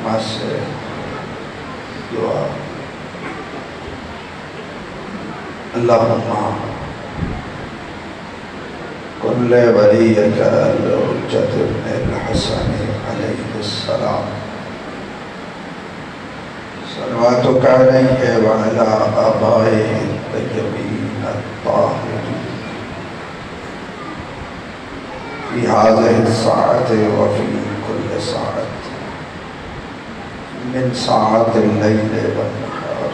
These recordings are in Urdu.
رحمت سے دعا اللہم کن ولیک الحجۃ ابن الحسن علیہ السلام صلواتک علیہ وعلی آبائہ الطیبین الطاہرین فی هذه الساعة وفی کل ساعة من ساعات اللیل والنہار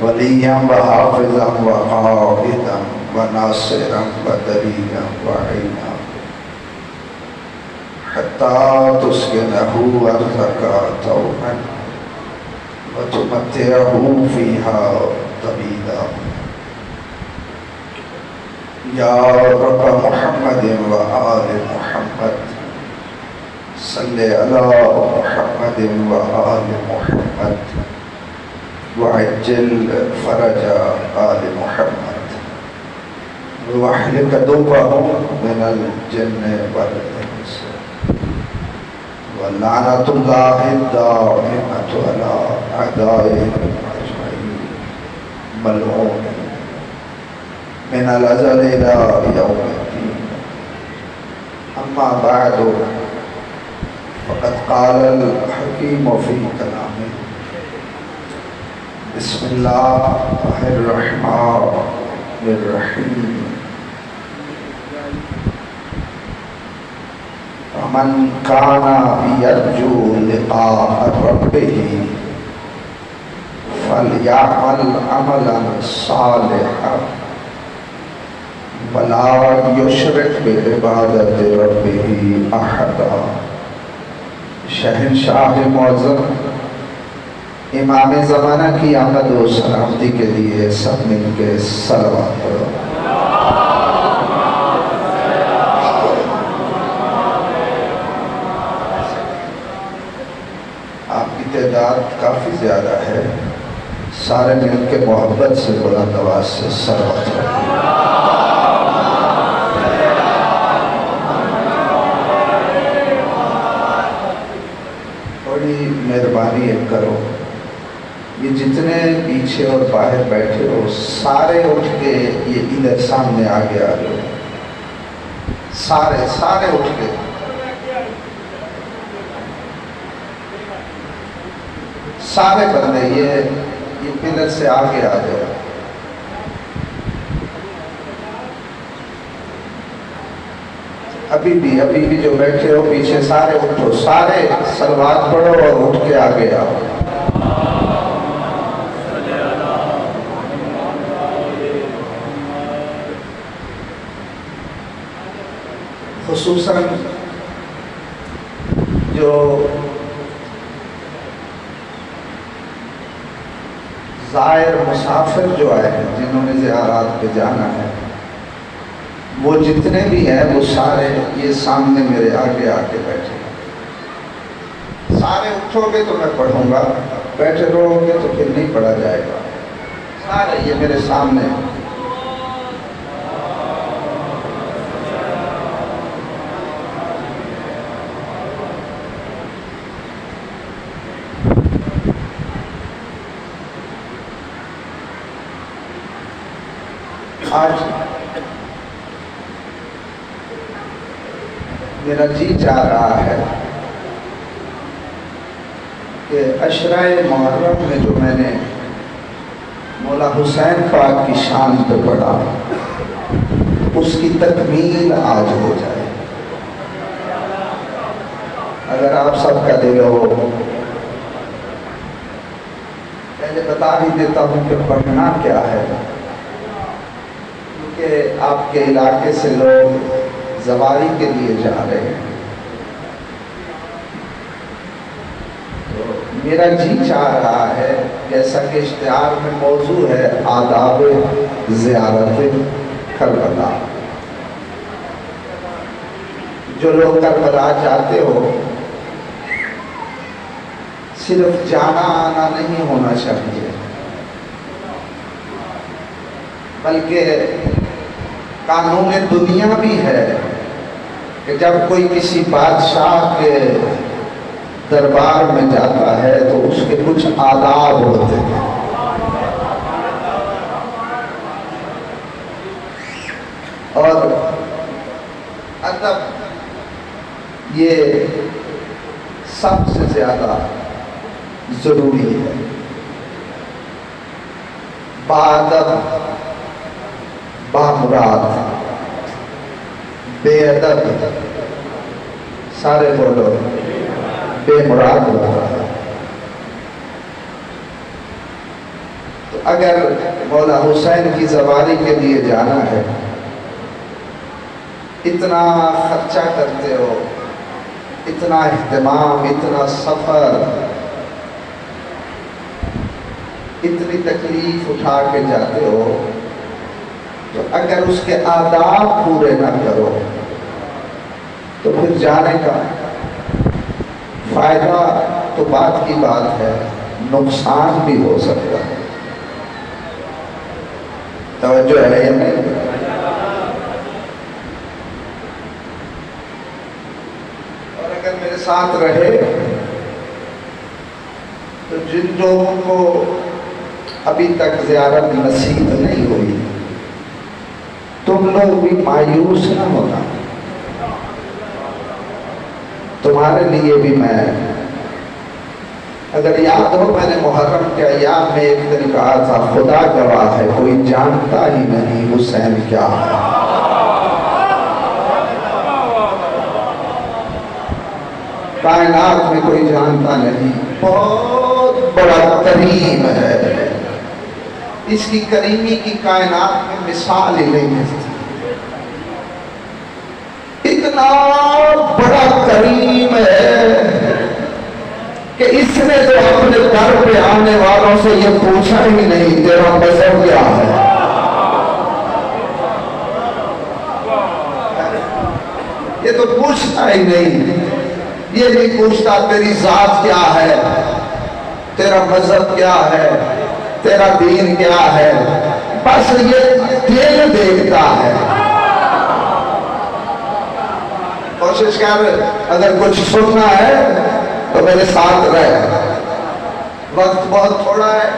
ولیا وحافظا وقائدا وناصرا ودليلا وعينا حتى تسكنه أرضك طوعا وتمتعه فيها طويلا يا رب محمد وآل محمد صل على محمد وآل محمد وعجل فرج آل محمد واحلق دوبهم من الجن والإنس ولعنة الله الدائمة على أعدائهم أجمعين ملعون من الأزل إلى يوم الدين أما بعد فقد قال الحكيم في كلامه بسم الله الرحمن الرحيم فمن كان يرجو لقاء ربه فليعمل عملا صالحا ولا يشرك بعبادة ربه أحدا شہنشاہ معظم امام زمانہ کی آمد و سلامتی کے لیے سب مل کے صلوات پڑھو۔ آپ کی تعداد کافی زیادہ ہے، سارے مل کے محبت سے بلند آواز سے صلوات پڑھو۔ بڑی مہربانی کرو، یہ جتنے پیچھے اور باہر بیٹھے ہو سارے اٹھ کے یہ ادھر سامنے آگے آ جاؤ، سارے اٹھ کے سارے بندے یہ پلر سے آگے آ جاؤ۔ ابھی بھی جو بیٹھے ہو پیچھے سارے اٹھو، سارے صلوات پڑھو اور اٹھ کے آگے آؤ۔ خصوصاً جو زائر مسافر جو آئے ہیں، جنہوں نے زیارات پہ جانا ہے، وہ جتنے بھی ہیں وہ سارے یہ سامنے میرے آگے آ کے بیٹھے ہیں۔ سارے اٹھو گے تو میں پڑھوں گا، بیٹھے رہو گے تو پھر نہیں پڑھا جائے گا۔ سارے یہ میرے سامنے آج میرا جی چاہ رہا ہے کہ عشرۂ محرم میں جو میں نے مولا حسین پاک کی شان پہ پڑھا اس کی تکمیل آج ہو جائے۔ اگر آپ سب کا دل ہو، پہلے بتا ہی دیتا ہوں کہ پڑھنا کیا ہے، کیونکہ آپ کے علاقے سے لوگ زواری کے لیے جا رہے ہیں۔ تو میرا جی چاہ رہا ہے، جیسا کہ اشتہار میں موضوع ہے آداب زیارت کربلا، جو لوگ کربلا جاتے ہو صرف جانا آنا نہیں ہونا چاہیے، بلکہ قانون دنیا بھی ہے کہ جب کوئی کسی بادشاہ کے دربار میں جاتا ہے تو اس کے کچھ آداب ہوتے ہیں. اور ادب یہ سب سے زیادہ ضروری ہے. بادب بامراد، بے ادب سارے بولو بے مراد ہوتا ہے. تو اگر مولا حسین کی سواری کے لیے جانا ہے، اتنا خرچہ کرتے ہو، اتنا اہتمام، اتنا سفر، اتنی تکلیف اٹھا کے جاتے ہو، تو اگر اس کے آداب پورے نہ کرو تو پھر جانے کا فائدہ تو بات کی بات ہے، نقصان بھی ہو سکتا ہے. توجہ ہے یا نہیں؟ اور اگر میرے ساتھ رہے تو جن لوگوں کو ابھی تک زیارت نصیب نہیں ہوئی، تم لوگ بھی مایوس نہ ہونا. تمہارے لیے بھی میں، اگر یاد ہو میں نے محرم کے ایام میں ایک دن کہا تھا، خدا گواہ ہے کوئی جانتا ہی نہیں حسین کیا ہے. کائنات میں کوئی جانتا نہیں، بہت بڑا کریم ہے. اس کی کریمی کی کائنات میں مثال ہی نہیں ملتی. اتنا بڑا کریم ہے کہ اس نے تو اپنے در پہ آنے والوں سے یہ پوچھا ہی نہیں تیرا مذہب کیا ہے. یہ تو پوچھتا ہی نہیں، یہ نہیں پوچھتا تیری ذات کیا ہے، تیرا مذہب کیا ہے، تیرا دین کیا ہے. بس یہ دل دیکھتا ہے. کوشش کر، اگر کچھ سننا ہے تو میرے ساتھ رہ. وقت بہت تھوڑا ہے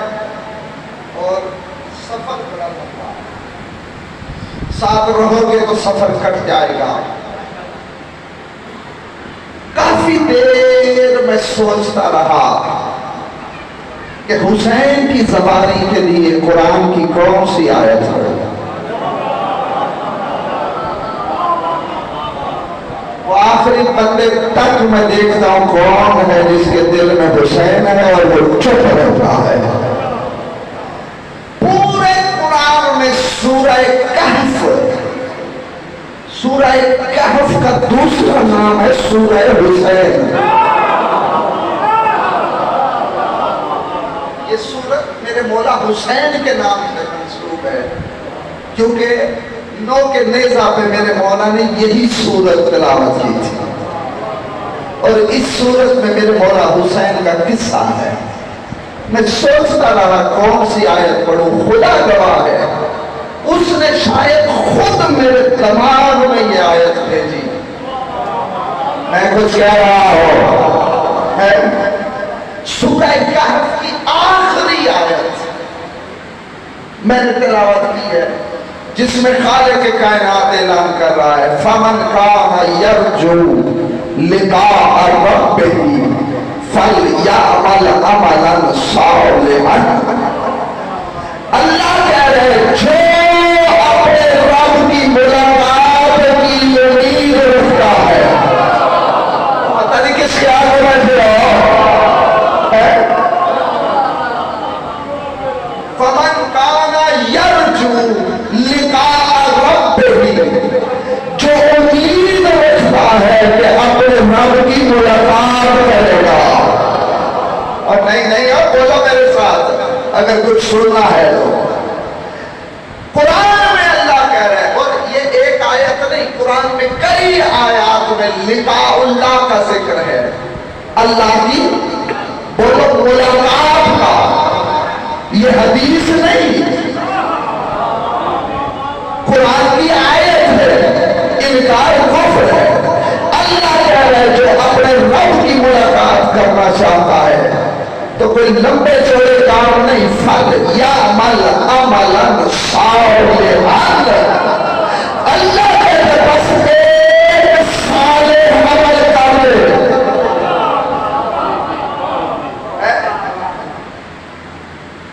اور سفر بڑا لمبا ہے. ساتھ رہو گے تو سفر کٹ جائے گا. کافی دیر میں سوچتا رہا کہ حسین کی سواری کے لیے قرآن کی کون سی آیت ہے. وہ آخری بندے تک میں دیکھتا ہوں کون ہے جس کے دل میں حسین ہے اور وہ چپ رہتا ہے. پورے قرآن میں سورہ کہف، سورہ کہف کا دوسرا نام ہے سورہ حسین. یہ سورت میرے مولا حسین کے نام سے منسوب ہے، کیونکہ نو کے نیزہ پہ میرے مولا نے یہی سورت تلاوت کی تھی. اور اس سورت میں میرے مولا حسین کا قصہ ہے. میں سوچتا رہا کون سی آیت پڑھوں. خدا گواہ ہے اس نے شاید خود میرے دماغ میں یہ آیت بھیجی. میں کچھ کہہ رہا ہوں ہے سورہ کہف کی آخری آیت میں نے تلاوت کی ہے، جس میں خالق کائنات اعلان کر رہا ہے فَمَنْ كَانَ يَرْجُو لِقَاءَ رَبِّهِ فَلْيَعْمَلْ عَمَلًا صَالِحًا. اللہ کہہ رہے جو اپنے رب کی ملاقات کی امید رکھتا ہے. پتہ نہیں کس خیال میں بیٹھے ہو. فَمَنْ كَانَ يَرْجُو لِقَاءَ رَبِّهِ، جو امید رکھتا ہے کہ اپنے رب کی ملاقات کرے گا. اور نہیں اب بولو میرے ساتھ اگر کچھ سننا ہے تو. قرآن میں اللہ کہہ رہے ہیں، اور یہ ایک آیت نہیں، قرآن میں کئی آیات میں لقاء اللہ کا ذکر ہے. اللہ کی بولو ملاقات کا. یہ حدیث نہیں، قرآن کی آیت ہے. انکار کفر ہے. اللہ کہہ رہے ہیں جو اپنے رب کی ملاقات کرنا چاہتا ہے تو کوئی لمبے چوڑے کام نہیں، فل یعمل عملا صالحا، اللہ کے بس ایک صالح عمل کرے،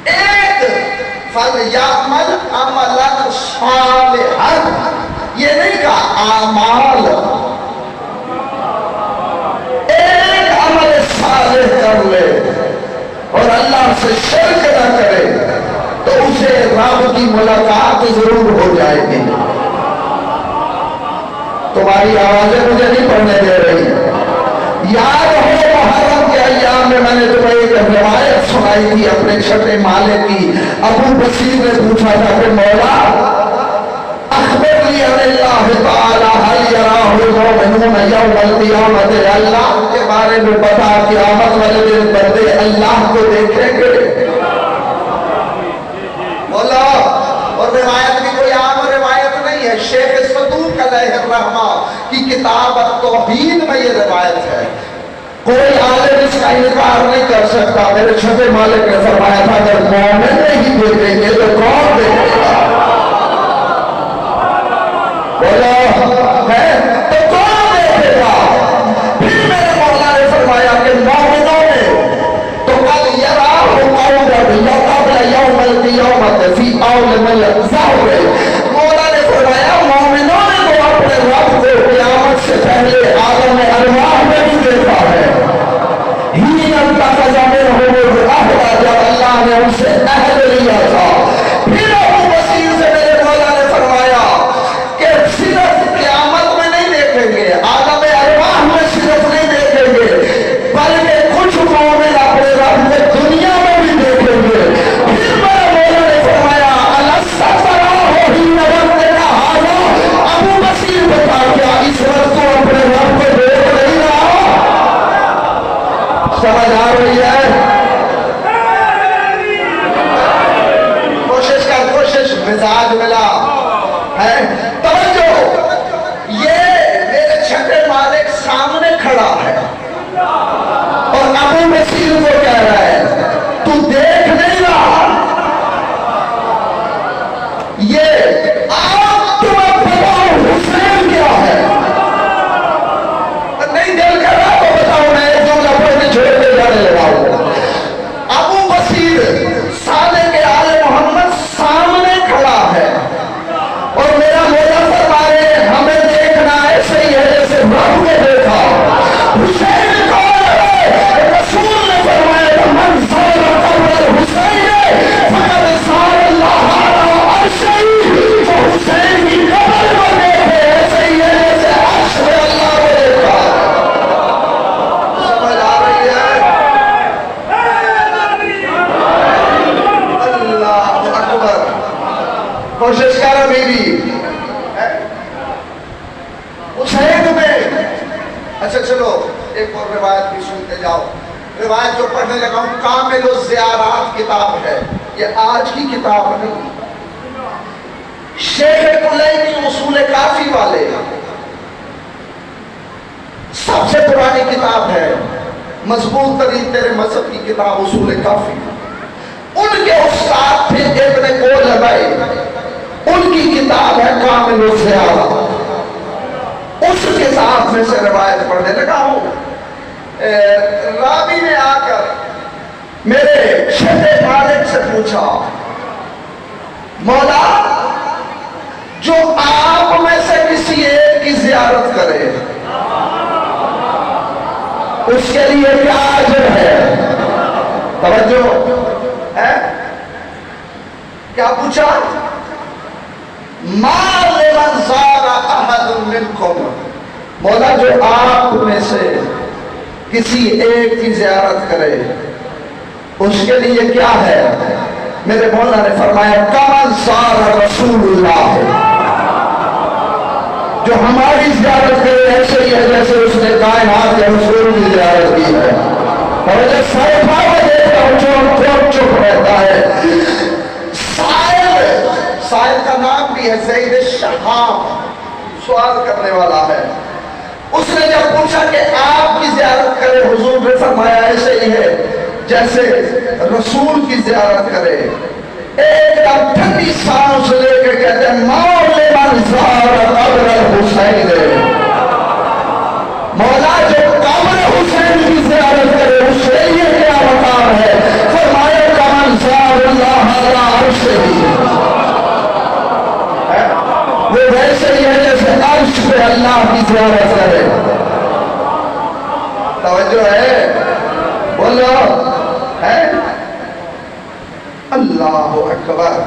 ایک فل یعمل عملا صالحا، یہ نہیں کہا اعمال، ایک عمل صالح کر لے اور اللہ سے شرک نہ کرے تو اسے رب کی ملاقات ضرور ہو جائے گی۔ تمہاری آوازیں مجھے نہیں پڑھنے دے رہی۔ یاد ہو محرم کے ایام میں میں نے تمہیں ایک روایت سنائی تھی اپنے چھٹے مالے کی۔ ابو بصیر نے پوچھا تھا کہ مولا اخبر لی عن اللہ تعالی حل یراہ المؤمنون یوم القیامت، اللہ کے بارے میں بتا قیامت والے دن بندے اللہ کو دیکھیں گے؟ مولا، اور روایت بھی کوئی عام روایت نہیں ہے، شیخ صدوق علیہ الرحمہ کی کتاب التوحید میں یہ روایت ہے، کوئی عالم اس کا انکار نہیں کر سکتا۔ میرے چھوٹے مالک نے فرمایا تھا اگر مومن نہیں دیکھیں گے تو کون دیکھے گا؟ بولا ہے تو کون دیکھے گا؟ پھر میرے مولا نے فرمایا کہ مومنوں نے تو قد یراہ قوما قبل یوم القیامت فی عالم الظاہر، مولا نے فرمایا مومنوں نے تو اپنے رب کو قیامت سے پہلے عالم ارواح میں بھی دیکھا ہے، ہی انتخذ منہم العہد، جب اللہ نے ان سے عہد لیا تھا۔ پھر ابو بصیر سے میرے مولا نے فرمایا کہ صرف قیامت میں نہیں دیکھیں گے، عالم ارواح میں صرف نہیں دیکھیں گے، بلکہ کچھ مومن اپنے رب کو دنیا میں بھی دیکھیں گے۔ پھر میرے مولا نے فرمایا الَسَّ تَرَاهُ حِينَ وَقْتِكَ هَٰذَا، ابو بصیر بتا کیا اس وقت تو اپنے رب کو دیکھ نہیں رہا؟ سمجھ آ رہی ہے؟ کوشش مزاج ملا ہے، توجہ، یہ میرے چھٹے مالک سامنے کھڑا ہے اور ابو بصیر کو کہہ رہا ہے تو دیکھ نہیں رہا؟ یہ آپ تمہیں بتاؤ حسین کیا ہے؟ نہیں دل کر رہا تو بتاؤ، میں ایک جملہ پڑھ کے چھوڑ کے جانے لگا ہوں۔ ابو بصیر سالے کے آل محمد سامنے کھڑا ہے اور میرا مولا فرمائے ہمیں دیکھنا ایسے ہی ہے جیسے رب نے دیکھا۔ حسین کون ہے؟ رسول نے فرمایا من زار قبر الحسین فقد زار اللہ علی عرشہ، جو حسین کی قبر کو دیکھے ایسے ہی ہے جیسے عرش میں اللہ کو دیکھا۔ سمجھ آ رہی ہے؟ اللہ اکبر، کوشش کر ابھی بھی حسین میں۔ اچھا چلو ایک اور روایت بھی سنتے جاؤ، روایت جو پڑھنے لگا ہوں کامل الزیارات کتاب ہے، یہ آج کی کتاب نہیں، شیخ کلینی اصول کافی والے سب سے پرانی کتاب ہے، مضبوط ترین تیرے مذہب کی کتاب اصول کافی، ان کے استاد تھے ابن قولبی، ان کی کتاب ہے کامل الزیارات، اس کتاب میں سے روایت پڑھنے لگا ہوں۔ راوی نے آ کر میرے چھٹے مالک سے پوچھا مولا جو آپ میں سے کسی ایک کی زیارت کرے اس کے لیے کیا اجر ہے؟ توجہ ہے، کیا پوچھا؟ ما لمن زار احد منکم، مولا جو آپ میں سے کسی ایک کی زیارت کرے اس کے لیے کیا ہے؟ میرے مولا نے فرمایا کمن زار رسول اللہ، جو ہماری زیارت کرے ایسے ہی ہے جیسے اس نے کائنات کے رسول کی زیارت کی ہے۔ اور جب صحیفہ میں دیکھتا ہوں جو چپ رہتا ہے، سائل کا نام بھی ہے زید شہاب، سوال کرنے والا ہے، اس نے جب پوچھا کہ آپ کی زیارت کرے، حضور نے فرمایا ایسے ہی ہے جیسے رسول کی زیارت کرے۔ ایک دم ٹھنڈی سانس لے کے کہتے ہیں مولا من زار قبر الحسین، مولا جو قبر حسین کی زیارت کرے اس کے لیے کیا مقام ہے؟ فرمایا کمن زار اللہ علی عرشہ، وہ ویسے ہی ہے جیسے عرش پہ اللہ کی زیارت کرے۔ توجہ ہے؟ بولو ہے؟ اللہ اکبر۔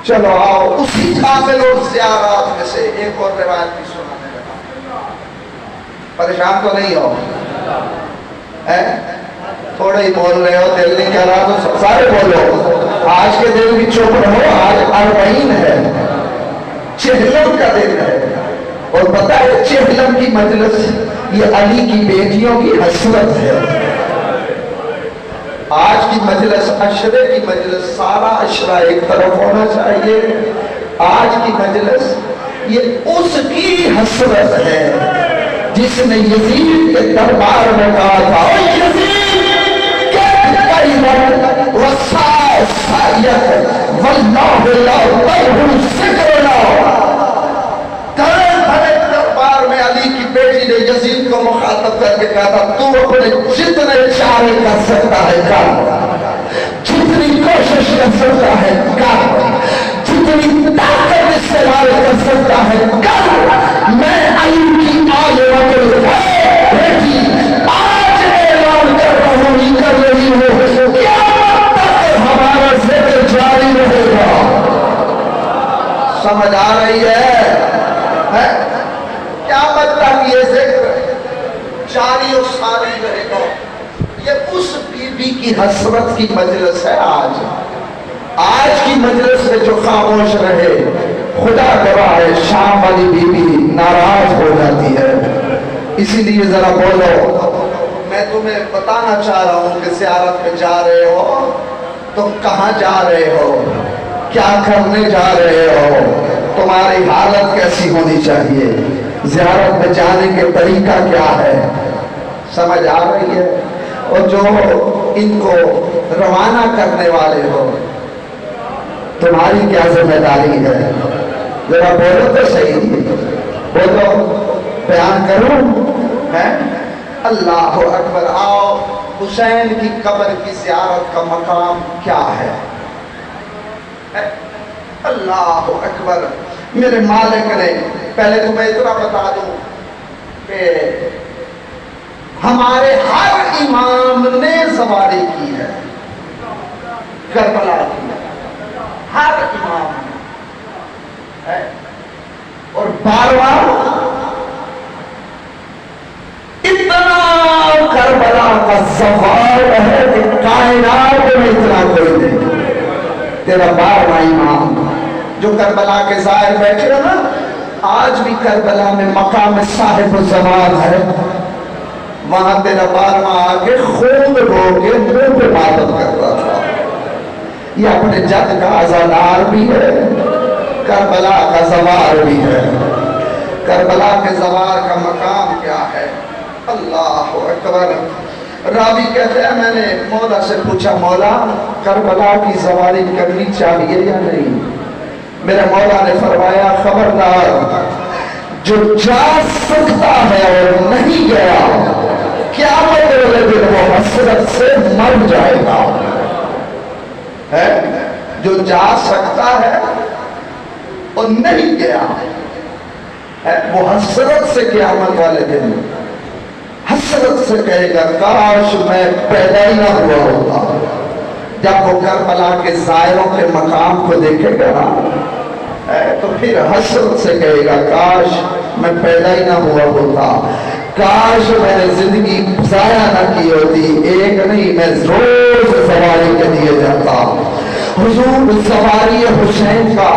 چلو آؤ اسی کامل اور زیارات میں سے ایک اور روایت بھی سنانے لگا۔ پریشان تو نہیں ہو؟ تھوڑے ہی بول رہے ہو، دل نہیں کہہ رہا تو سارے بولو۔ آج کے دن بھی چپ رہو، آج اربعین ہے، چہلم کا دن ہے، اور پتہ ہے چہلم کی مجلس یہ علی کی بیٹیوں کی حسرت ہے۔ آج کی مجلس عشرے کی مجلس، سارا عشرہ ایک طرف ہونا چاہیے۔ آج کی مجلس یہ اس کی حسرت ہے جس نے یزید کے دربار میں کہا تھا او یزید کیف وسائیت واللہ لا ترہو سکرنا۔ دربار میں علی کی بیٹی نے یزید کو مخاطب کر کے کہا تھا تو اپنے جتنے چارے کر سکتا ہے کر، جتنی کوشش کر سکتا ہے کر، جتنی طاقت استعمال کر سکتا ہے کر، میں علی کی آل وکل بیٹی آج اعلان کر رہا ہوں، کر رہی ہوں، قیامت تک ہمارا ذکر جاری رہے گا۔ سمجھ آ رہی ہے؟ قیامت تک یہ ذکر جاری و ساری رہے گا۔ یہ اس بی بی کی حسرت کی مجلس ہے۔ آج کی مجلس میں جو خاموش رہے، خدا گواہ ہے شام والی بی بی ناراض ہو جاتی ہے۔ اسی لیے ذرا بولو، میں تمہیں بتانا چاہ رہا ہوں کہ زیارت میں جا رہے ہو تو کہاں جا رہے ہو، کیا کرنے جا رہے ہو، تمہاری حالت کیسی ہونی چاہیے، زیارت میں جانے کے طریقہ کیا ہے، سمجھ آ رہی ہے؟ اور جو ان کو روانہ کرنے والے ہو، تمہاری کیا ذمہ داری ہے؟ ذرا بولو تو صحیح، بولو، بیان کروں ہے؟ اللہ اکبر۔ آؤ حسین کی قبر کی زیارت کا مقام کیا ہے؟ اللہ اکبر۔ میرے مالک نے، پہلے تمہیں اتنا بتا دوں کہ ہمارے ہر امام نے سواری کی ہے، کربلا کی ہے، ہر امام نے، اور 12واں اتنا کربلا کا سوال ہے کہ کائنات میں اتنا کوئی نہیں۔ تیرا 12واں امام جو کربلا کے ظاہر بیٹھے ہو نا، آج بھی کربلا میں مقام صاحب الزمان ہے، وہاں تیرا 12واں آگے خون رو کے منہ پہ عبادت کرتا تھا۔ یہ اپنے جد کا عزادار بھی ہے، کربلا کا زوار بھی ہے۔ کربلا کے زوار کا مقام کیا ہے؟ اللہ اکبر۔ راوی کہتے ہیں میں نے مولا سے پوچھا مولا کربلا کی زواری کرنی چاہیے یا نہیں؟ میرے مولا نے فرمایا خبردار، جو جا سکتا ہے اور نہیں گیا قیامت والے دن وہ حسرت سے مر جائے گا۔ جو جا سکتا ہے اور نہیں گیا وہ حسرت سے قیامت والے دن حسرت سے کہے گا کاش میں پیدا ہی نہ ہوا ہوتا۔ جب وہ کربلا کے زائروں کے مقام کو دیکھے گا تو پھر حسرت سے کہے گا کاش میں پیدا ہی نہ ہوا ہوتا، کاش میں نے زندگی ضائع نہ کی ہوتی، ایک نہیں میں روز سواری کے لیے جاتا۔ حضور سواری حسین کا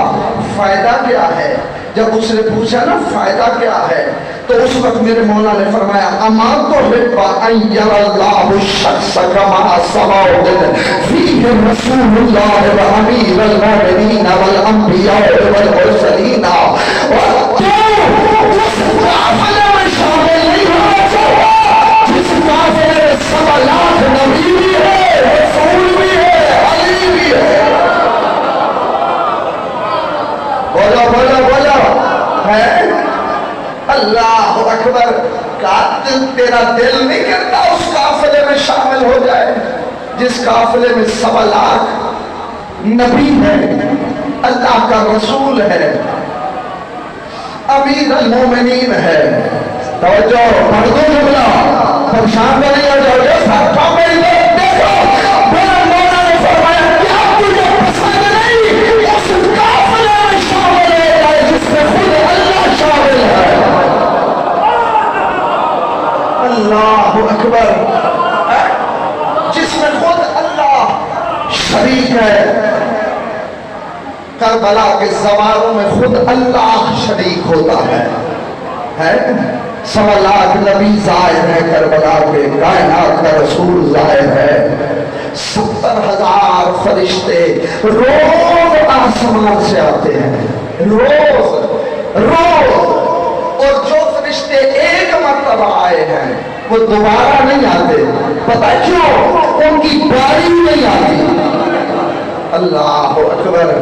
فائدہ کیا ہے؟ جب اس نے پوچھا نا فائدہ کیا ہے تو اس وقت میرے مولا نے فرمایا اما تحب ان یری اللہ الشخص کما سماء فیہ رسول اللہ وامیر المؤمنین والانبیاء والمرسلین، اور تو تیرا دل نہیں کرتا اس قافلے میں شامل ہو جائے جس قافلے میں 1.25 لاکھ نبی ہے، اللہ کا رسول ہے، امیر المومنین ہے۔ توجہ، پڑھ دو جملہ، پریشان تو نہیں ہو جاؤ گے، ساتھ پاؤ میری بات دیکھو۔ بلند مولا نے فرمایا کیا تجھے پسند نہیں اس قافلے میں شامل ہو جائے جس میں خود اللہ شامل ہے؟ اللہ اکبر، جس میں خود اللہ شریک ہے۔ کربلا کے زواروں میں خود اللہ شریک ہوتا ہے۔ 1.25 لاکھ نبی ظاہر ہے کربلا کے، کائنات کا رسول ظاہر ہے، 70,000 فرشتے روز آسمان سے آتے ہیں، روز، اور جو فرشتے ایک مرتبہ آئے ہیں وہ دوبارہ نہیں آتے۔ پتہ کیوں؟ ان کی باری نہیں آتی۔ اللہ اکبر،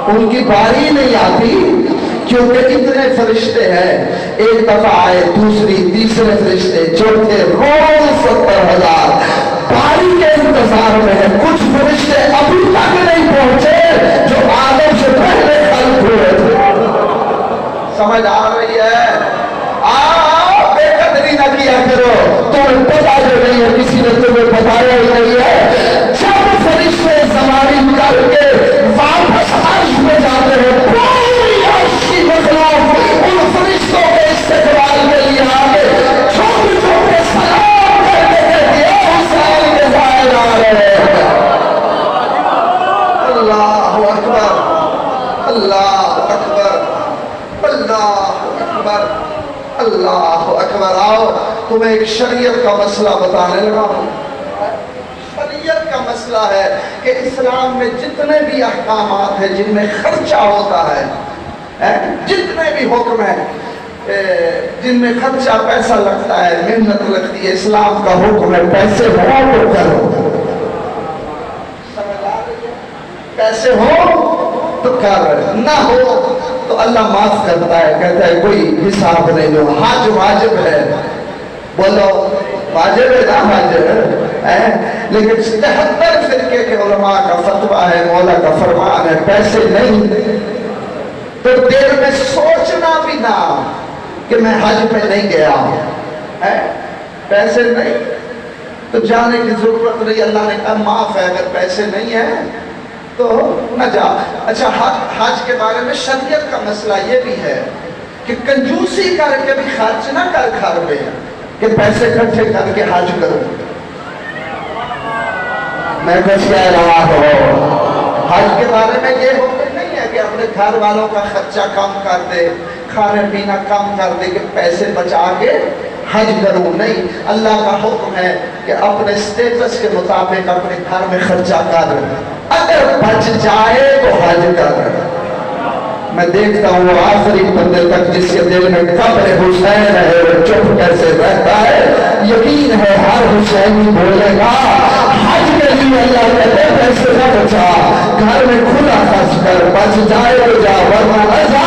ان کی باری نہیں آتی کیونکہ اتنے فرشتے ہیں، ایک دفعہ آئے، دوسری، تیسرے فرشتے، چوتھے، روز 70,000 باری کے انتظار میں ہے۔ کچھ فرشتے ابھی تک نہیں پہنچے جو آدم سے پہلے خلق ہوئے تھے۔ سمجھ آ رہی ہے؟ بے قدری نہ کیا کرو، تمہیں پتا جو نہیں ہے، کسی نے تمہیں بتایا ہی نہیں ہے۔ جب فرشتے سواری کر کے واپس عرش میں جاتے ہیں، پوری عرش کی مخلوق ان فرشتوں کے استقبال کے لیے آگے چھوٹے چھوٹے سلام کر کے کہتی ہے حسین کے ظاہر آ رہے ہیں۔ اللہ اکبر، اللہ اکبر، اللہ اکبر، اللہ اکبر۔ آؤ تمہیں ایک شریعت کا مسئلہ بتانے لگا ہوں۔ شریعت کا مسئلہ ہے کہ اسلام میں جتنے بھی احکامات ہیں جن میں خرچہ ہوتا ہے، جتنے بھی حکم ہیں جن میں خرچہ پیسہ لگتا ہے، محنت لگتی ہے، اسلام کا حکم ہے پیسے ہو تو کرو۔ پیسے ہو تو کر، نہ ہو تو اللہ معاف کرتا ہے، کہتا ہے کوئی حساب نہیں لو۔ حج واجب ہے، بولو واجب ہے نا حج ہے، لیکن 73 فرقے کے علماء کا فتویٰ ہے، مولا کا فرمان ہے پیسے نہیں۔ تو دل میں سوچنا بھی نہ کہ میں حج پہ نہیں گیا، پیسے نہیں تو جانے کی ضرورت نہیں۔ اللہ نے کہا معاف ہے، اگر پیسے نہیں ہیں تو نہ جا۔ اچھا، حج کے بارے میں شریعت کا مسئلہ یہ بھی ہے کہ کنجوسی کر کے بھی خرچ نہ کر گھر میں کہ پیسے اکٹھے کر کے حج کرو۔ میں کچھ کہہ رہا ہوں، حج کے بارے میں یہ حکم نہیں ہے کہ اپنے گھر والوں کا خرچہ کم کر دے، کھانے پینا کم کر دے کہ پیسے بچا کے حج کروں، نہیں۔ اللہ کا حکم ہے کہ اپنے سٹیٹس کے مطابق اپنے گھر میں خرچہ کر، اگر بچ جائے تو حج کر۔ میں دیکھتا ہوں آخری بندے تک جس کے دل میں قبر حسین ہے وہ چپ کیسے رہتا ہے۔ یقین ہے ہر حسینی بولے گا حج کے لیے اللہ کہتے پیسے نہ بچا، گھر میں کھلا خرچ کر، بچ جائے تو جا ورنہ نہ جا۔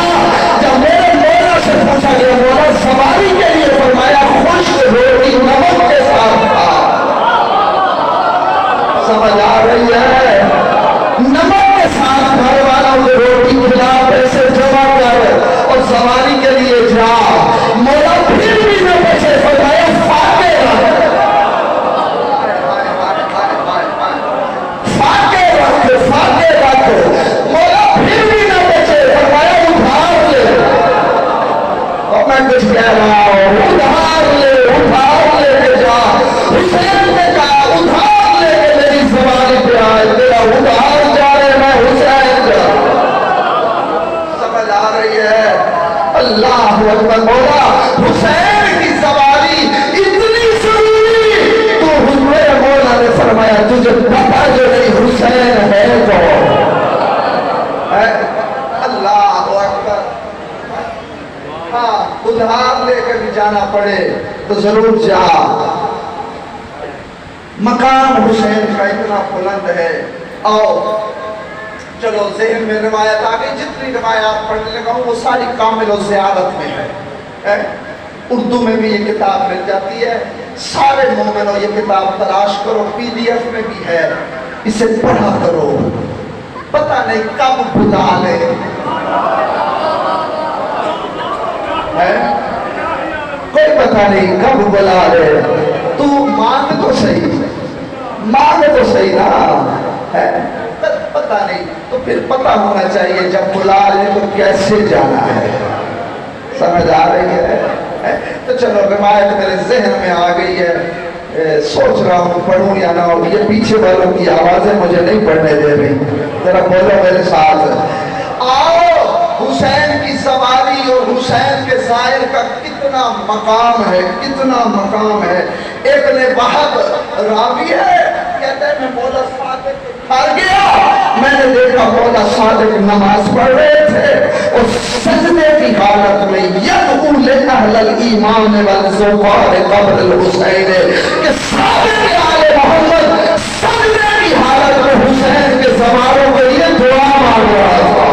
جب میرے مولا سے پوچھا گیا، مولا سواری کے لیے فرمایا خشک روٹی نمک کے ساتھ کھا۔ سمجھ آ رہی ہے؟ نمک کے ساتھ گھر والوں کو روٹی کھلا، پیسے جمع کر اور سواری کے لیے جا۔ مولا پھر بھی نہ بچے، فرمایا فاقے رکھ، فاقے رکھ، فاقے رکھ۔ مولا پھر بھی نہ بچے، فرمایا ادھار لے۔ اور میں کچھ کہہ رہا ہوں، ادھار لے، ادھار لے کے جا۔ حسین نے کہا ادھار لے کے میری سواری پہ آئے، تیرا ادھار جائے میں حسین کا۔ سمجھ آ رہی ہے؟ اللہ اکبر۔ مولا حسین کی سواری اتنی ضروری، تو میرے مولا نے فرمایا تجھے پتا جو نہیں حسین ہے کون؟ اللہ اکبر۔ ہاں، ادھار لے کر بھی جانا پڑے تو ضرور جا۔ مقام حسین کا اتنا بلند ہے۔ آؤ چلو ذہن میں روایت آگئی، جتنی روایات پڑھنے لگا ہوں وہ ساری کامل و زیادت میں ہے۔ اردو میں بھی یہ کتاب مل جاتی ہے، سارے مومنوں یہ کتاب تلاش کرو، PDF میں بھی ہے، اسے پڑھا کرو، پتہ نہیں کب بلا لے، کوئی پتہ نہیں کب بلا لے، تو مانگ تو صحیح نا، پتہ نہیں، تو پھر پتہ ہونا چاہیے جب بلا لے تو کیسے جانا ہے، سمجھ آ رہی ہے؟ تو چلو روایت میرے ذہن میں آ گئی ہے، سوچ رہا ہوں پڑھوں یا نہ، یہ پیچھے والوں کی آوازیں مجھے نہیں پڑھنے دے رہی، ذرا بولو میرے ساتھ، آؤ حسین کی سواری اور حسین کے ظاہر کا کتنا مقام ہے، ابن وہب راوی ہے، کہتا ہے میں مولا صادق گھر گیا، میں نے دیکھا مولا صادق نماز پڑھ رہے تھے اور سجدے کی حالت میں یدعو لأہل الایمان والزوار قبر الحسین، کہ صادق آل محمد سجدے کی حالت میں حسین کے سواروں کے لیے دعا مانگ رہا تھا۔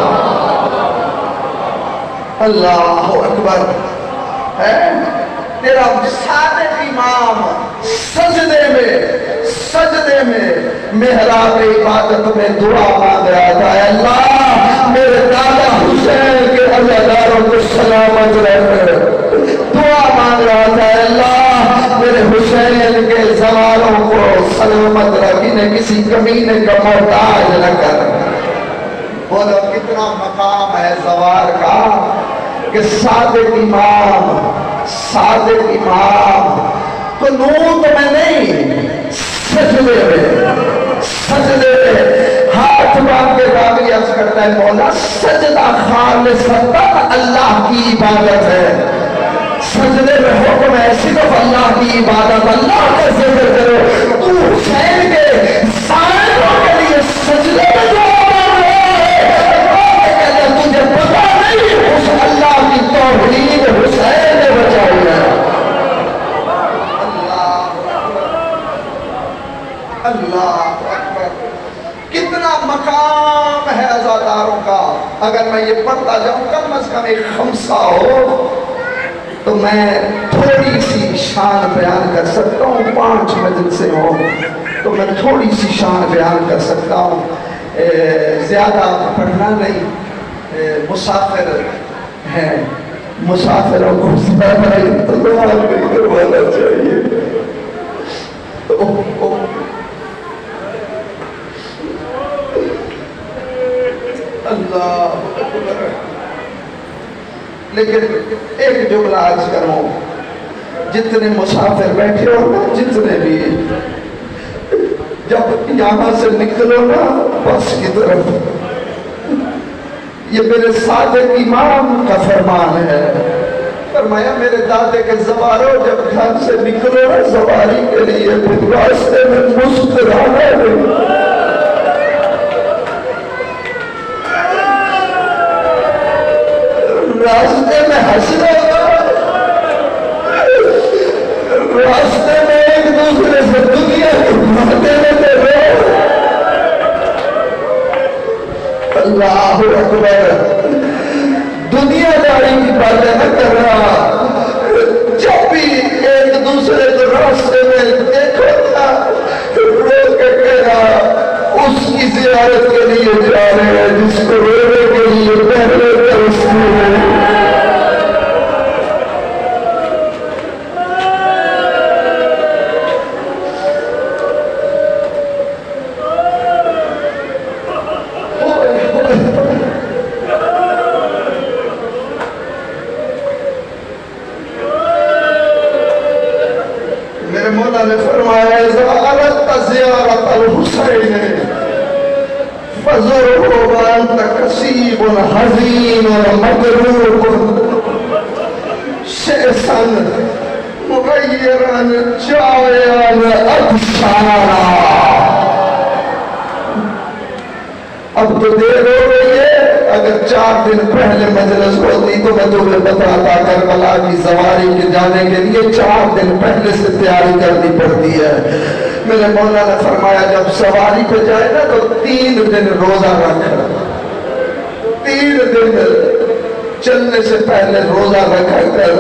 اللہ اکبر، تیرا صادق امام سجدے میں محراب عبادت میں دعا مانگ رہا تھا، اے اللہ میرے دادا حسین کے عزاداروں کو سلامت رکھ، دعا مانگ رہا تھا، اے اللہ میرے حسین کے زواروں کو سلامت رکھ، انہیں کسی کمینے کا محتاج نہ کر۔ بولو کتنا مقام ہے زوار کا، کہ صادق امام قنوت میں نہیں، سجدے میں ہاتھ باندھ کے راوی عرض کرتا ہے مولا سجدہ خالصتاً اللہ کی عبادت ہے، سجدے میں حکم ہے صرف اللہ کی عبادت، اللہ کا ذکر کرو، تو حسین کے سائروں کے لیے سجدے میں دعا مانگ رہے ہیں، تجھے پتا نہیں اس اللہ کی توحید حسین نے بچائی ہے۔ اللہ اکبر، کتنا مقام ہے عزاداروں کا، اگر میں یہ پڑھتا جاؤں کم از کم ایک خمسہ ہو تو میں تھوڑی سی شان بیان کر سکتا ہوں، 5 مجلسیں ہو تو میں تھوڑی سی شان بیان کر سکتا ہوں، زیادہ پڑھنا نہیں، مسافر ہیں، مسافروں کو زیادہ انتظار نہیں کروانا چاہیے۔ اللہ اکبر، لیکن ایک جملہ عرض کروں، جتنے مسافر بیٹھے ہو نا، جتنے بھی، جب یہاں سے نکلو نا بس کی طرف، یہ میرے صادق امام کا فرمان ہے، فرمایا میرے دادے کے زواروں جب گھر سے نکلو نا سواری کے لیے پھر راستے میں مسکرانا نہیں، راستے میں ہنسنا، راستے میں ایک دوسرے سے دنیا کی باتیں لیتے رہو۔ اللہ اکبر، دنیا داری کی باتیں نہ کر رہا، جب بھی ایک دوسرے کو راستے میں دیکھو نا رو کے کہنا اس کی زیارت کے لیے جا رہے ہیں جس کو رونے کے لیے پہلے ترستے ہیں۔ میرے مولا نے فرمایا اذا اردت زیارت الحسین فزرہ وانت کسیب حزین مغرور شئسا مغیرا جائعا ابصارا۔ اب تو دیر ہو رہی ہے، اگر 4 دن پہلے مجلس ہوتی تو میں تمہیں بتاتا کربلا کی سواری کے جانے کے لیے 4 دن پہلے سے تیاری کرنی پڑتی ہے۔ میرے مولا نے فرمایا جب سواری پہ جائے نا تو 3 دن روزہ رکھا، 3 دن چلنے سے پہلے روزہ رکھا کر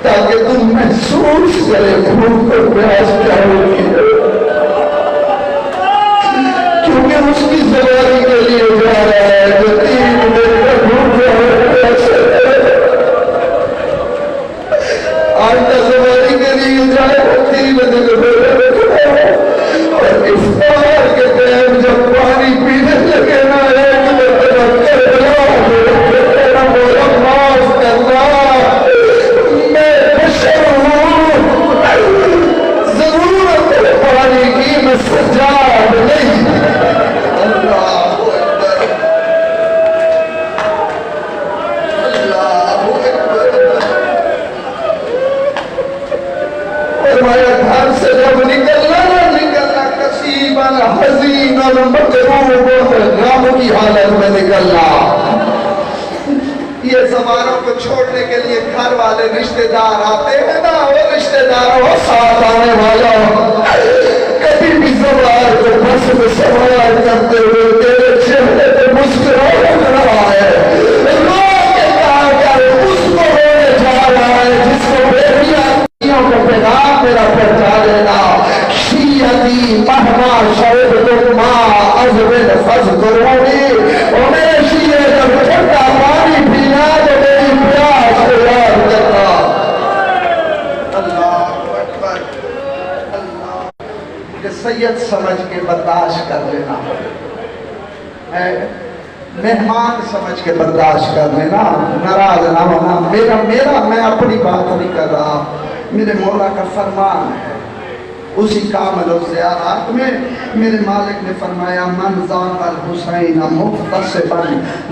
تاکہ تم محسوس کرے بھوک اور پیاس کیا ہوتی ہے، کیونکہ اس کی سواری کے لیے جا رہا ہے جو 3 دن کا بھوکا اور پیاسا ہے۔ آج کا سواری کے لیے جائے 3 دن اور افطار کے ٹائم جب پانی پینے لگے نا ایک مرتبہ کربلا مولا معاف کرنا، میں بشر ہوں، ضرورت ہے پانی کی، میں سجاد نہیں۔ اللہ اکبر، اللہ اکبر۔ فرمایا گھر سے جب نکلنا کسیباً حزیناً مکروباً، غم کی حالت میں نکلنا۔ یہ زبانوں کو چھوڑنے کے لیے گھر والے رشتہ دار آتے ہیں نا، وہ رشتہ داروں ساتھ آنے والا کبھی بھی زبان کو بس میں سوال کرتے ہوئے تیرے چہرے پہ مسکراہٹ رہا ہے، رو کے کہا کر اس کو ہونے جا رہا ہے جس کو بیٹیاں کو پیغام میرا پہنچا دینا، شیعتی مہما شعبت ما ازبن فذکرونی، اور میرے شیعہ جب ٹھنڈا پانی پینا تو میری پیاس کو یاد کرنا۔ اللہ اکبر، اللہ، کہ سید سمجھ کے برداشت کر لینا، مہمان سمجھ کے برداشت کر لینا، ناراض نہ ہونا۔ میرا میں اپنی بات نہیں کر رہا، میرے مولا کا فرمان ہے۔ اسی کامل الزیارات میں میرے مالک نے فرمایا من ذاق الحسین مختصبا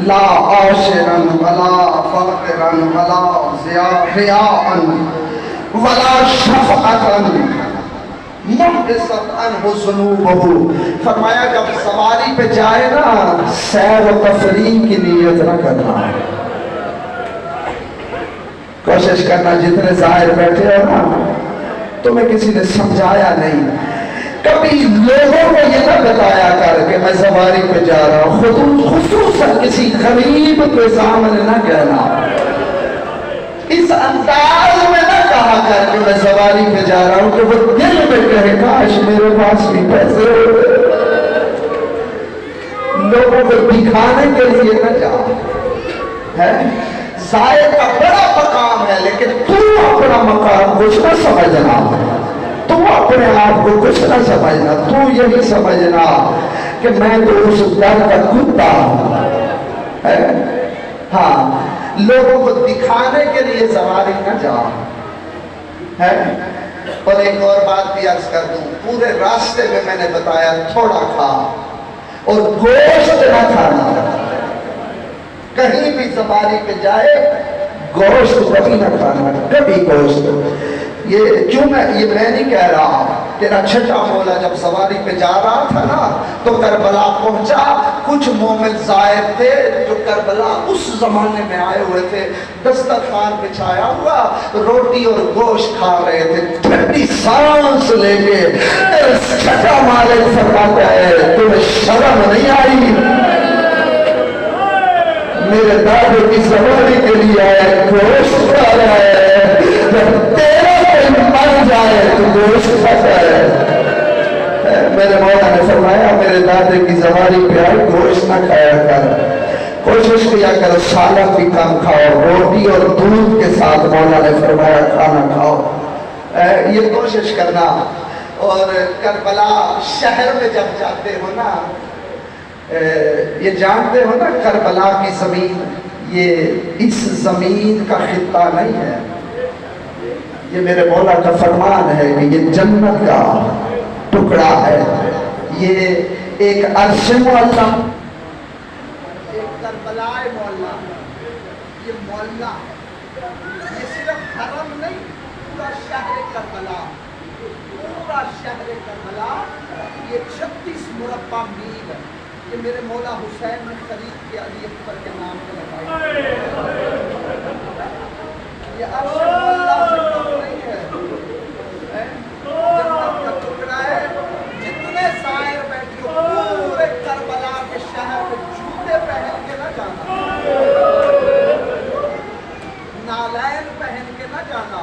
لا عاشرا ولا فاقرا ولا ضیاء ولا شفقا محدثت عنہ ذنوبہ۔ فرمایا جب سواری پہ جائے نا سیر و تفریح کی نیت نہ کرنا، کوشش کرنا جتنے ظاہر بیٹھے ہو نا تمہیں کسی نے سمجھایا نہیں، کبھی لوگوں کو یہ نہ بتایا کر کہ میں سواری پہ جا رہا ہوں، خصوصاً کسی غریب کے سامنے نہ کہنا، اس انداز میں نہ کہا کر کہ میں سواری پہ جا رہا ہوں کہ وہ دل میں کہے کاش میرے پاس بھی پیسے ہوتے۔ لوگوں کو دکھانے کے لیے نہ جا، ظاہر کا بڑا مقام ہے لیکن تو اپنا مقام کچھ نہ سمجھنا، تو اپنے آپ کو کچھ نہ سمجھنا، تو یہی سمجھنا کہ میں تو اس در کا کتا ہوں۔ ہاں، لوگوں کو دکھانے کے لیے سواری نہ جا۔ اور ایک اور بات بھی عرض کر دوں، پورے راستے میں میں نے بتایا تھوڑا کھا اور گوشت نہ کھانا، کہیں بھی سواری پہ جائے گوشت کبھی نہ کھانا، کبھی گوشت۔ یہ میں نہیں کہہ رہا، تیرا چھٹا مولا جب سواری پہ جا رہا تھا نا تو کربلا پہنچا، کچھ مومن زائر تھے جو کربلا اس زمانے میں آئے ہوئے تھے، دسترخوان بچھایا ہوا روٹی اور گوشت کھا رہے تھے، ٹھنڈی سانس لے کے چھٹا مالک فرماتا ہے تمہیں شرم نہیں آئی؟ میرے دادے کی سواری کے لیے آیا گوشت کھا رہا ہے، جب تیرا کوئی مر جائے تو گوشت کھاتا ہے۔ میرے مولا نے فرمایا میرے دادے کی سواری پہ آئے گوشت نہ کھایا کر، کوشش کیا کرو سالن بھی کم کھاؤ، روٹی اور دودھ کے ساتھ مولا نے فرمایا کھانا کھاؤ، یہ کوشش کرنا۔ اور کربلا شہر میں جب جاتے ہو نا، یہ جانتے ہو نا کربلا کی زمین یہ اس زمین کا خطہ نہیں ہے، یہ میرے مولا کا فرمان ہے کہ یہ جنت کا ٹکڑا ہے، یہ ایک عرش معلّہ، ایک کربلا معلّہ، یہ معلّہ یہ صرف حرم نہیں، پورا شہر کربلا، پورا شہر کربلا یہ 36 مربع میل ہے، یہ میرے مولا حسین نے خرید کے علی اکبر کے نام پہ لگائی، یہ عرش معلّہ سے کم نہیں ہے، جنت کا ٹکڑا ہے۔ جتنے سائر بیٹھے ہو پورے کربلا کے شہر میں جوتے پہن کے نہ جانا، نالین پہن کے نہ جانا،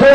2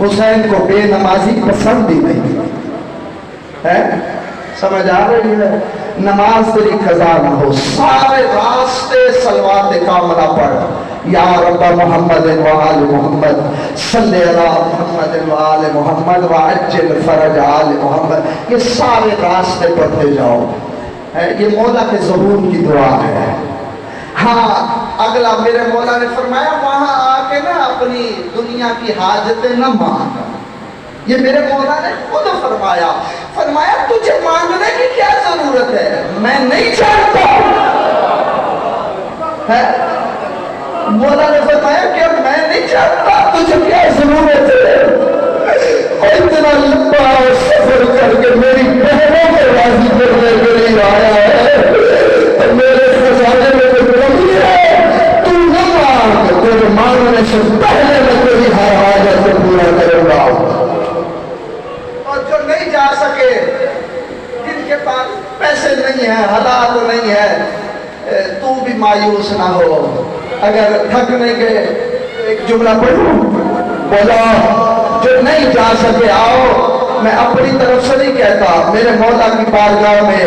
حسین کو بے نمازی پسند ہی نہیں ہے، سمجھ آ رہی ہے؟ نماز تیری قضا نہ ہو، سارے راستے صلوات کاملہ پڑھ، یا رب محمد و آل محمد صلی علی محمد و آل محمد وعجل فرج آل محمد، یہ سارے راستے پڑھتے جاؤ، یہ مولا کے ظہور کی دعا ہے۔ ہاں اگلا میرے مولا نے فرمایا وہاں آ کے نا اپنی دنیا کی حاجتیں نہ مانگ، یہ میرے مولا نے خود فرمایا، فرمایا تجھے مانگنے کی کیا ضرورت ہے، میں نہیں چاہتا ہے۔ مولا نے فرمایا کہ میں نہیں چاہتا، تجھے کیا ضرورت ہے؟ اتنا لمبا سفر کر کے میری بہنوں کو راضی کرنے کے لیے آیا ہے، میرے خزانے میں کوئی کمی ہے، تو نہ مانگ، تیرے مانگنے سے پہلے میں تیری ہر حاجت کو پورا کروں گا۔ اور جو نہیں جا سکے، جن کے پاس پیسے نہیں ہیں، حالات نہیں ہے، تو بھی مایوس نہ ہو، اگر تھکنے کے ایک جملہ پڑھوں، بولا جو نہیں جا سکے آؤ، میں اپنی طرف سے نہیں کہتا، میرے مولا کی بارگاہ میں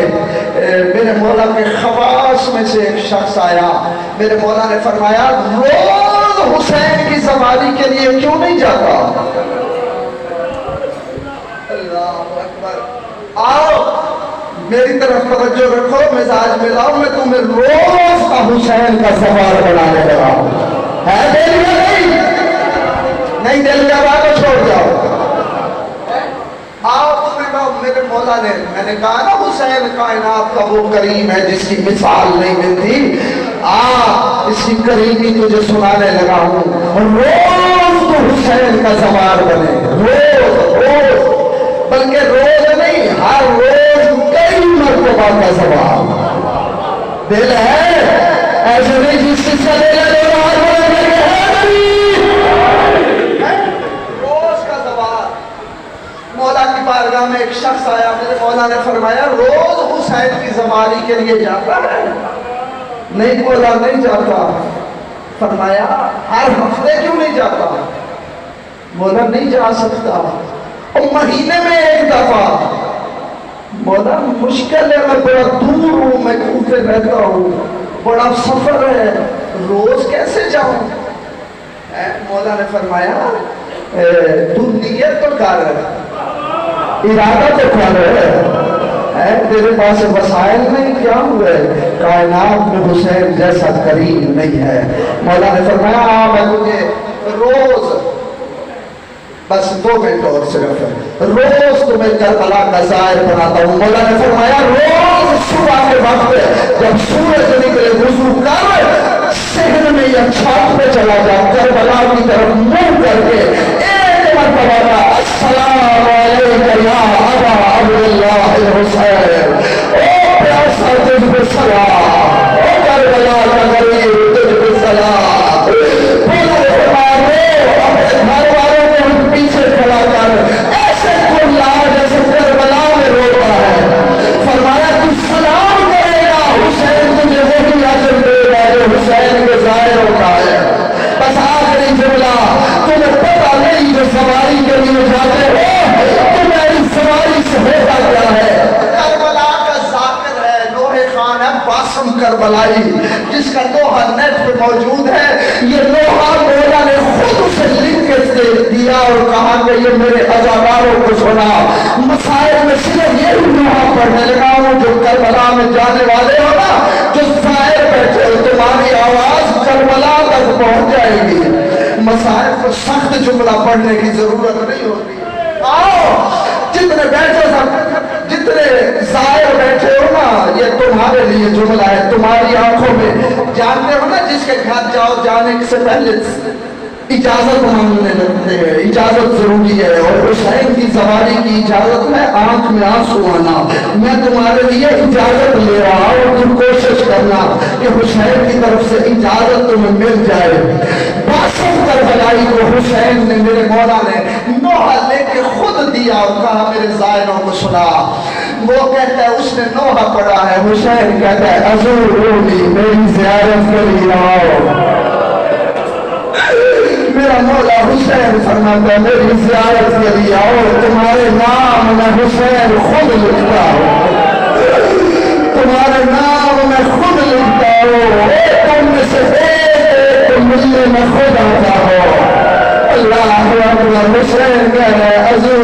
میرے مولا کے خواص میں سے ایک شخص آیا، میرے مولا نے فرمایا روز حسین کی سواری کے لیے کیوں نہیں جاتا؟ اللہ اکبر، آؤ میری طرف توجہ رکھو، مزاج میں لاؤ، میں تمہیں روز کا حسین کا سوار بنانے لگا ہوں، ہے دل میں نہیں دل کا بات چھوڑ جاؤ، آؤ تمہیں میرے مولا نے، میں نے کہا نا حسین کائنات کا وہ کریم ہے جس کی مثال نہیں ملتی، اس کی کریمی تجھے سنانے لگا ہوں، روز تو حسین کا سوار بنے، روز بلکہ روز نہیں، ہر روز کئی مرتبہ کا سوال، دل ہے ایسے نہیں جس سے چلے گا روز کا سوال۔ مولا کی بارگاہ میں ایک شخص آیا، میرے مولا نے فرمایا روز حسین کی سواری کے لیے جاتا ہے؟ نہیں بولا نہیں جاتا، فرمایا ہر ہفتے کیوں نہیں جاتا؟ بولا نہیں جا سکتا، مہینے میں ایک دفعہ، مولا مشکل ہے، میں بڑا دور ہوں، میں کوفے رہتا ہوں، بڑا سفر ہے، روز کیسے جاؤں؟ مولا نے فرمایا تو نیت تو کر، ارادہ تو کر، تیرے پاس وسائل نہیں، کیا ہوئے؟ کائنات میں حسین جیسا کریم نہیں ہے۔ مولا نے فرمایا میں تجھے روز بس 2 منٹ اور صرف روز تمہیں کربلا کا زائر بناتا ہوں۔ مولا نے فرمایا روز صبح کے وقت جب سورج نکلے وضو کر، صحن میں یا چھت پہ چلا جا، کربلا کی طرف منہ کر کے ایک مرتبہ کا السلام علیکم یا ابا عبداللہ الحسین، او پیاسا تجھ پہ سلام، او کربلا کا غریب تجھ پہ سلام۔ مولا نے فرمایا اپنے گھر والوں کو پیچھے کھڑا کر ایسے کھلا جیسے کربلا میں روتا ہے، فرمایا تو سلام کرے گا، حسین تجھے وہی اجر دے گا جو حسین کے ظاہر ہوتا ہے۔ بس آخری جملہ، تمہیں پتہ نہیں جو سواری کے لیے جاتے ہو تمہاری سواری سے ہوتا کیا ہے؟ کربلا کا ذاکر ہے، لوہے خان ہے باسم کربلائی، جس کا لوہا نیٹ پہ موجود ہے، یہ لوہا مولا نے خود اسے لکھ کے دیا اور کہا کہ یہ میرے عزاداروں کو سنا، مسائل میں صرف یہ لوہا پڑھنے لگا ہوں، جو کربلا میں جانے والے ہو نا، جو ظاہر بیٹھے ہو، تمہاری آواز کربلا تک پہنچ جائے گی، مسائل کو سخت جملہ پڑھنے کی ضرورت نہیں ہوتی۔ آؤ جتنے بیٹھے جتنے ظاہر بیٹھے ہو نا، یہ تمہارے لیے جملہ ہے، تمہاری آنکھوں میں، جانتے ہو نا جس کے گھر جاؤ جانے سے پہلے اجازت مانگنے لگتے ہیں، اجازت ضروری ہے، اور حسین کی سواری کی اجازت ہے آنکھ میں آنسو آنا۔ میں تمہارے لیے اجازت لے رہا ہوں، تم کوشش کرنا کہ حسین کی طرف سے اجازت تمہیں مل جائے۔ باسم کربلائی کو حسین نے، میرے مولا نے نوحہ لے کے خود دیا اور کہا میرے زائروں کو سنا۔ وہ کہتا ہے اس نے نوحہ پڑھا ہے، حسین کہتا ہے ازورونی، میری زیارت کے لیے آؤ۔ میرے میرا مولا حسین فرماتا میری زیارت کے لیے آؤ تمہارے نام میں حسین خود لکھتا ہوں تمہارے نام میں خود لکھتا ہوں تم میں سے ایک ملنے میں خود آتا ہو اللہ اکبر حسین کہہ رہے حضور